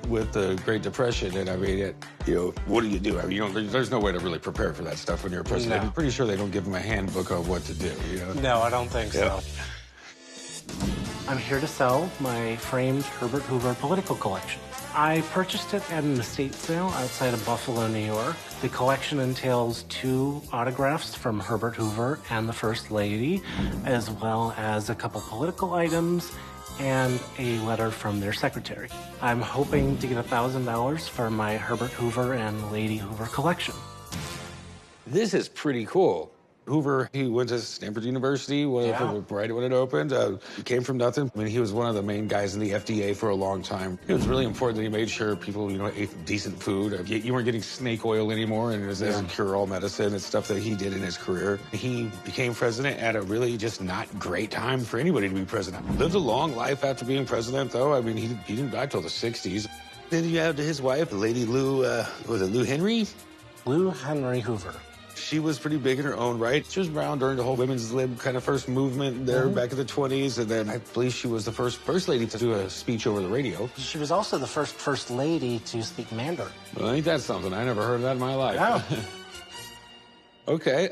with the Great Depression, and I mean, what do you do? I mean, there's no way to really prepare for that stuff when you're a president. No. I'm pretty sure they don't give them a handbook on what to do, No, I don't think Yeah. so. I'm here to sell my framed Herbert Hoover political collection. I purchased it at an estate sale outside of Buffalo, New York. The collection entails 2 autographs from Herbert Hoover and the First Lady, as well as a couple political items and a letter from their secretary. I'm hoping to get $1,000 for my Herbert Hoover and Lady Hoover collection. This is pretty cool. Hoover, he went to Stanford University right when it opened. He came from nothing. I mean, he was one of the main guys in the FDA for a long time. It was really important that he made sure people, ate decent food. You weren't getting snake oil anymore, and it was as a cure-all medicine. It's stuff that he did in his career. He became president at a really just not great time for anybody to be president. Lived a long life after being president, though. I mean, he didn't die till the 60s. Then you have his wife, Lady Lou, was it Lou Henry? Lou Henry Hoover. She was pretty big in her own right. She was around during the whole women's lib kind of first movement there back in the 20s. And then I believe she was the first lady to do a speech over the radio. She was also the first lady to speak Mandarin. Well, ain't that something? I never heard of that in my life. Yeah. Okay.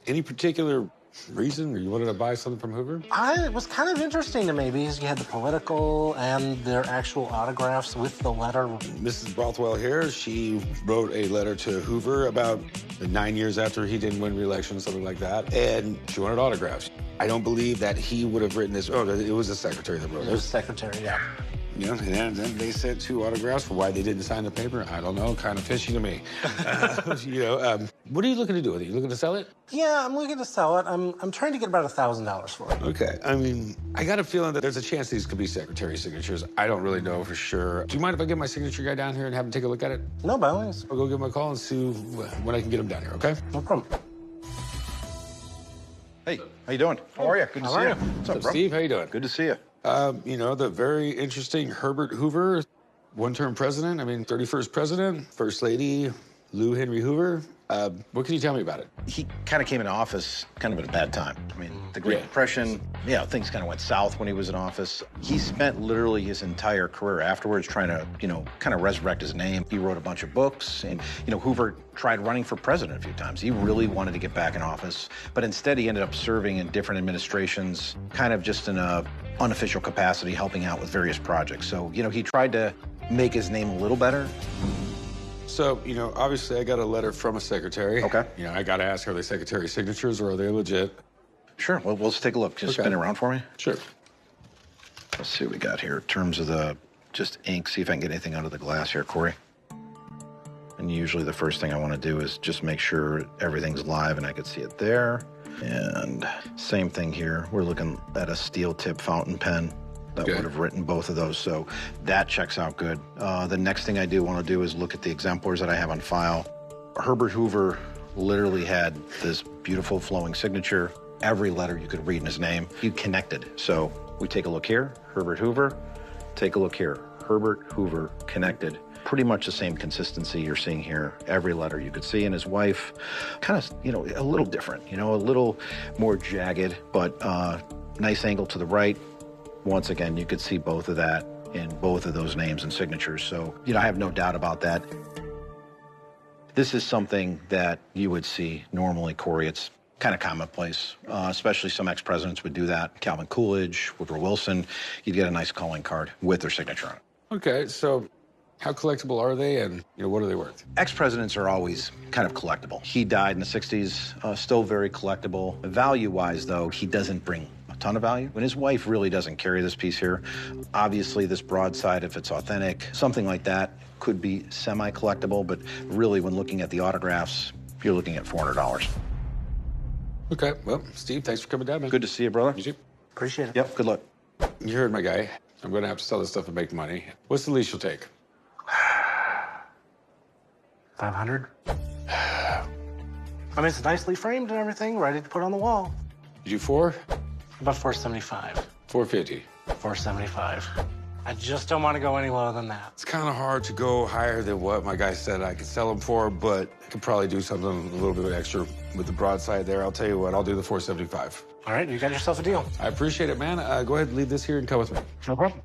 Any particular reason you wanted to buy something from Hoover? It was kind of interesting to me because you had the political and their actual autographs with the letter. Mrs. Bothwell here, she wrote a letter to Hoover about 9 years after he didn't win re-election, something like that, and she wanted autographs. I don't believe that he would have written this. Oh, it was the secretary that wrote it. It was the secretary, yeah. And then they sent 2 autographs for why they didn't sign the paper. I don't know, kind of fishy to me. What are you looking to do with it? You looking to sell it? Yeah, I'm looking to sell it. I'm trying to get about $1,000 for it. Okay. I mean, I got a feeling that there's a chance these could be secretary signatures. I don't really know for sure. Do you mind if I get my signature guy down here and have him take a look at it? No, by all means. I'll go give him a call and see when I can get him down here, okay? No problem. Hey, how you doing? How are you? Good to see you. What's up, Steve? How you doing? Good to see you. The very interesting Herbert Hoover, one-term president. I mean, 31st president, First Lady Lou Henry Hoover. What can you tell me about it? He kind of came into office kind of at a bad time. I mean, the Great Depression, things kind of went south when he was in office. He spent literally his entire career afterwards trying to, kind of resurrect his name. He wrote a bunch of books, and, Hoover tried running for president a few times. He really wanted to get back in office, but instead he ended up serving in different administrations, kind of just in a unofficial capacity, helping out with various projects. So, he tried to make his name a little better. So, obviously I got a letter from a secretary. Okay. I got to ask, are they secretary signatures or are they legit? Sure. Well, let's take a look. Just spin it around for me. Sure. Let's see what we got here in terms of the just ink. See if I can get anything under the glass here, Corey. And usually the first thing I want to do is just make sure everything's live and I can see it there. And same thing here. We're looking at a steel tip fountain pen that would have written both of those, so that checks out good. The next thing I do want to do is look at the exemplars that I have on file. Herbert Hoover literally had this beautiful flowing signature. Every letter you could read in his name, he connected. So we take a look here, Herbert Hoover. Take a look here, Herbert Hoover connected. Pretty much the same consistency you're seeing here. Every letter you could see, and his wife, kind of, a little different, a little more jagged, but nice angle to the right. Once again, you could see both of that in both of those names and signatures. So, I have no doubt about that. This is something that you would see normally, Corey. It's kind of commonplace, especially some ex-presidents would do that. Calvin Coolidge, Woodrow Wilson, you'd get a nice calling card with their signature on it. Okay, so how collectible are they, and what are they worth? Ex-presidents are always kind of collectible. He died in the 60s, still very collectible. Value-wise, though, he doesn't bring a ton of value. And his wife really doesn't carry this piece here. Obviously, this broadside, if it's authentic, something like that could be semi-collectible, but really, when looking at the autographs, you're looking at $400. Okay, well, Steve, thanks for coming down, man. Good to see you, brother. You too. Appreciate it. Yep, good luck. You heard my guy. I'm going to have to sell this stuff and make money. What's the least you'll take? 500. I mean, it's nicely framed and everything, ready to put on the wall. You do 4? About 475. 450. 475. I just don't want to go any lower than that. It's kind of hard to go higher than what my guy said I could sell them for, but I could probably do something a little bit extra with the broadside there. I'll tell you what, I'll do the 475. All right, you got yourself a deal. I appreciate it, man. Go ahead and leave this here and come with me. No problem.